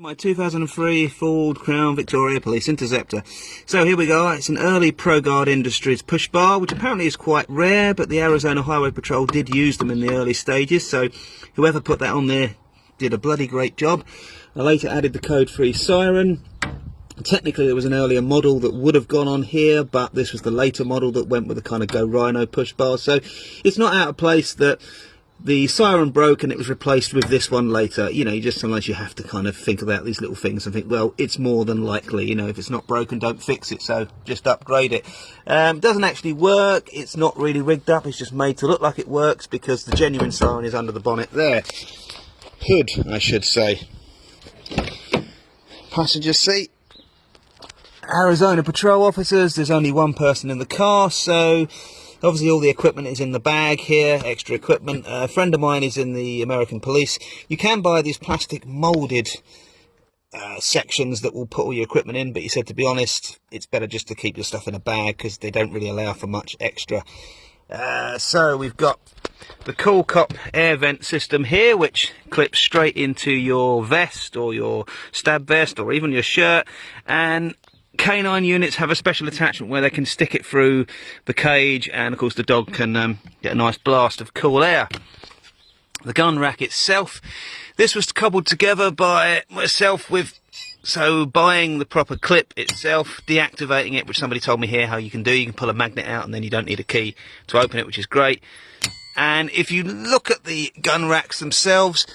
My 2003 Ford Crown Victoria Police Interceptor. So here we go. It's an early ProGuard Industries push bar, which apparently is quite rare, but the Arizona Highway Patrol did use them in the early stages, so whoever put that on there did a bloody great job. I later added the code-free siren. Technically there was an earlier model that would have gone on here, but this was the later model that went with the kind of Go Rhino push bar, so it's not out of place that the siren broke and it was replaced with this one later. You know, you just sometimes you have to kind of think about these little things and think, well, it's more than likely, you know, if it's not broken, don't fix it, so just upgrade it. Doesn't actually work, it's not really rigged up, it's just made to look like it works because the genuine siren is under the bonnet there. Hood, I should say. Passenger seat. Arizona patrol officers, there's only one person in the car, so obviously all the equipment is in the bag here, extra equipment. A friend of mine is in the American police. You can buy these plastic moulded sections that will put all your equipment in, but he said, to be honest, it's better just to keep your stuff in a bag because they don't really allow for much extra. So we've got the Cool Cop air vent system here, which clips straight into your vest or your stab vest or even your shirt, and K9 units have a special attachment where they can stick it through the cage, and of course the dog can get a nice blast of cool air. The gun rack itself, this was cobbled together by myself with, so buying the proper clip itself, deactivating it, which somebody told me here how you can do. You can pull a magnet out and then you don't need a key to open it, which is great. And if you look at the gun racks themselves,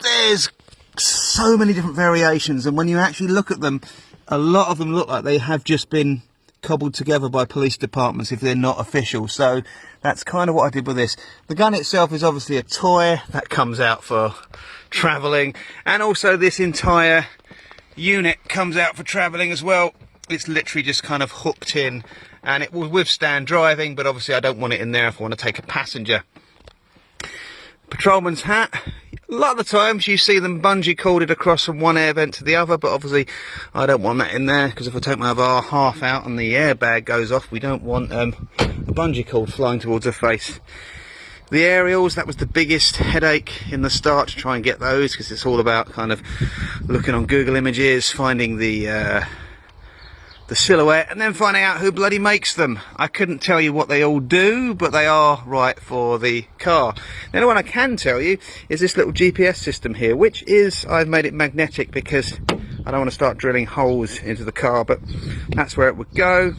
there's so many different variations, and when you actually look at them, a lot of them look like they have just been cobbled together by police departments if they're not official. So that's kind of what I did with this. The gun itself is obviously a toy that comes out for travelling, and also this entire unit comes out for travelling as well. It's literally just kind of hooked in, and it will withstand driving, but obviously I don't want it in there if I want to take a passenger. Patrolman's hat. A lot of the times you see them bungee corded across from one air vent to the other, but obviously I don't want that in there, because if I take my other half out and the airbag goes off, we don't want a bungee cord flying towards her face. The aerials, that was the biggest headache in the start, to try and get those, because it's all about kind of looking on Google Images, finding the silhouette, and then finding out who bloody makes them. I couldn't tell you what they all do, but they are right for the car. The only one I can tell you is this little GPS system here, which is, I've made it magnetic because I don't want to start drilling holes into the car, but that's where it would go.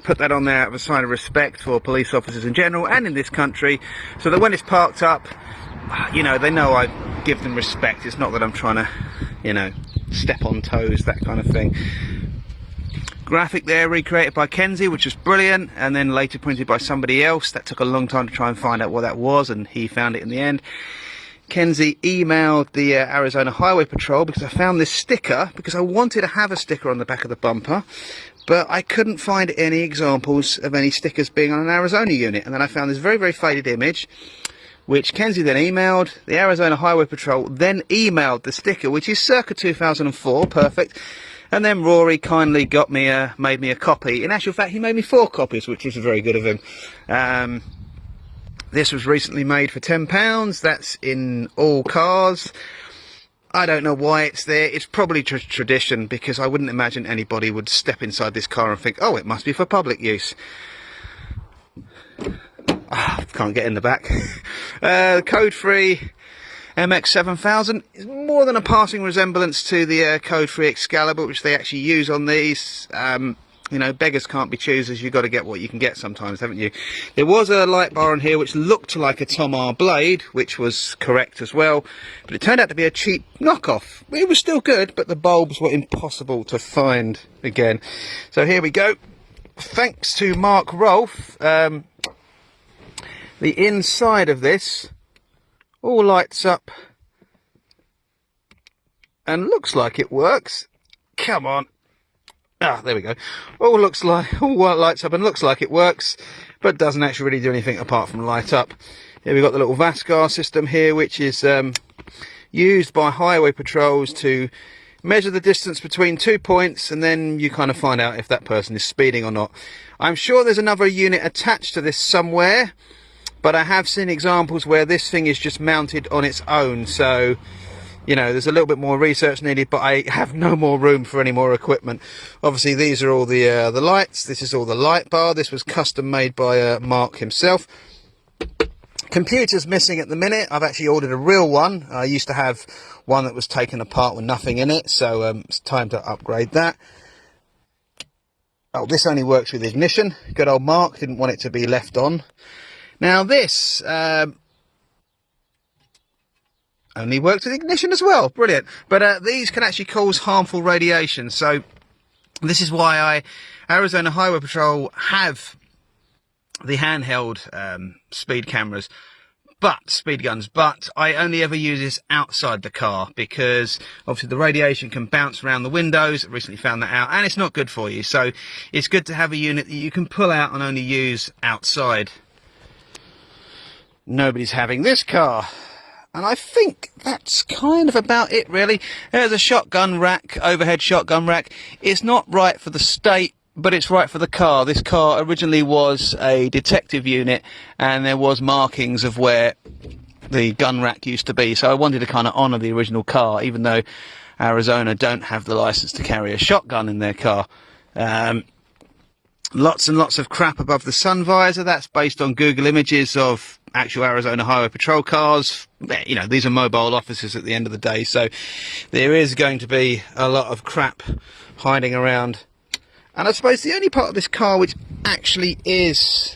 Put that on there out of a sign of respect for police officers in general and in this country, so that when it's parked up, you know, they know I give them respect. It's not that I'm trying to, you know, step on toes, that kind of thing. Graphic there recreated by Kenzie, which was brilliant, and then later printed by somebody else. That took a long time to try and find out what that was, and he found it in the end. Kenzie emailed the Arizona Highway Patrol because I found this sticker, because I wanted to have a sticker on the back of the bumper, but I couldn't find any examples of any stickers being on an Arizona unit. And then I found this very, very faded image, which Kenzie then emailed. The Arizona Highway Patrol then emailed the sticker, which is circa 2004, perfect. And then Rory kindly got me made me a copy. In actual fact, he made me 4 copies, which was very good of him. This was recently made for £10. That's in all cars. I don't know why it's there. It's probably tradition, because I wouldn't imagine anybody would step inside this car and think, oh, it must be for public use. Can't get in the back. Code-free MX7000 is more than a passing resemblance to the code-free Excalibur, which they actually use on these. You know, beggars can't be choosers. You've got to get what you can get sometimes, haven't you? There was a light bar on here which looked like a Tom R blade, which was correct as well, but it turned out to be a cheap knockoff. It was still good, but the bulbs were impossible to find again. So here we go. Thanks to Mark Rolfe, the inside of this all lights up and looks like it works. Come on. Ah, there we go. All lights up and looks like it works, but doesn't actually really do anything apart from light up. Here we've got the little VASCAR system here, which is used by highway patrols to measure the distance between 2 points, and then you kind of find out if that person is speeding or not. I'm sure there's another unit attached to this somewhere, but I have seen examples where this thing is just mounted on its own, so you know, there's a little bit more research needed, but I have no more room for any more equipment. Obviously, these are all the lights. This is all the light bar. This was custom made by Mark himself. Computer's missing at the minute. I've actually ordered a real one. I used to have one that was taken apart with nothing in it, so it's time to upgrade that. Oh, this only works with ignition. Good old Mark didn't want it to be left on. Now this only works with ignition as well. Brilliant. But these can actually cause harmful radiation. So this is why Arizona Highway Patrol have the handheld speed cameras, speed guns, but I only ever use this outside the car because obviously the radiation can bounce around the windows. I recently found that out, and it's not good for you. So it's good to have a unit that you can pull out and only use outside. Nobody's having this car. And I think that's kind of about it, really. There's a shotgun rack, overhead shotgun rack. It's not right for the state, but it's right for the car. This car originally was a detective unit, and there was markings of where the gun rack used to be. So I wanted to kind of honour the original car, even though Arizona don't have the licence to carry a shotgun in their car. Lots and lots of crap above the sun visor. That's based on Google images of actual Arizona Highway Patrol cars. You know, these are mobile officers at the end of the day, so there is going to be a lot of crap hiding around. And I suppose the only part of this car which actually is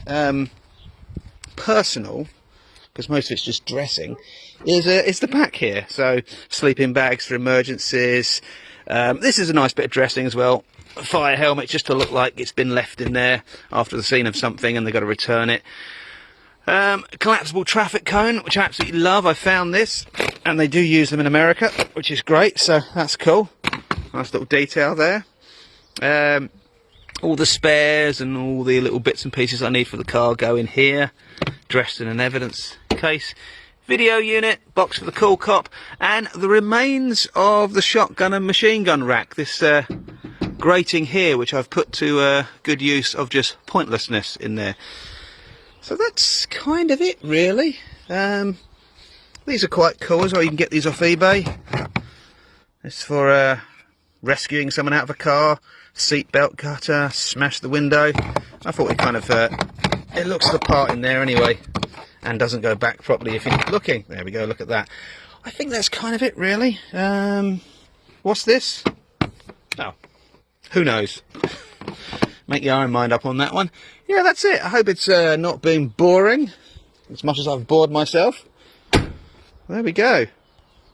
personal, because most of it's just dressing, is the back here. So sleeping bags for emergencies. This is a nice bit of dressing as well. A fire helmet just to look like it's been left in there after the scene of something and they've got to return it. Collapsible traffic cone, which I absolutely love. I found this, and they do use them in America, which is great, so that's cool. Nice little detail there. All the spares and all the little bits and pieces I need for the car go in here, dressed in an evidence case. Video unit, box for the cool cop, and the remains of the shotgun and machine gun rack. This grating here, which I've put to good use of just pointlessness in there. So that's kind of it, really. These are quite cool as well. You can get these off eBay. It's for rescuing someone out of a car. Seatbelt cutter, smash the window. I thought it kind of it looks the part in there anyway, and doesn't go back properly if you're looking. There we go. Look at that. I think that's kind of it, really. What's this? Oh, who knows? Make your own mind up on that one. Yeah, that's it. I hope it's not been boring as much as I've bored myself. There we go.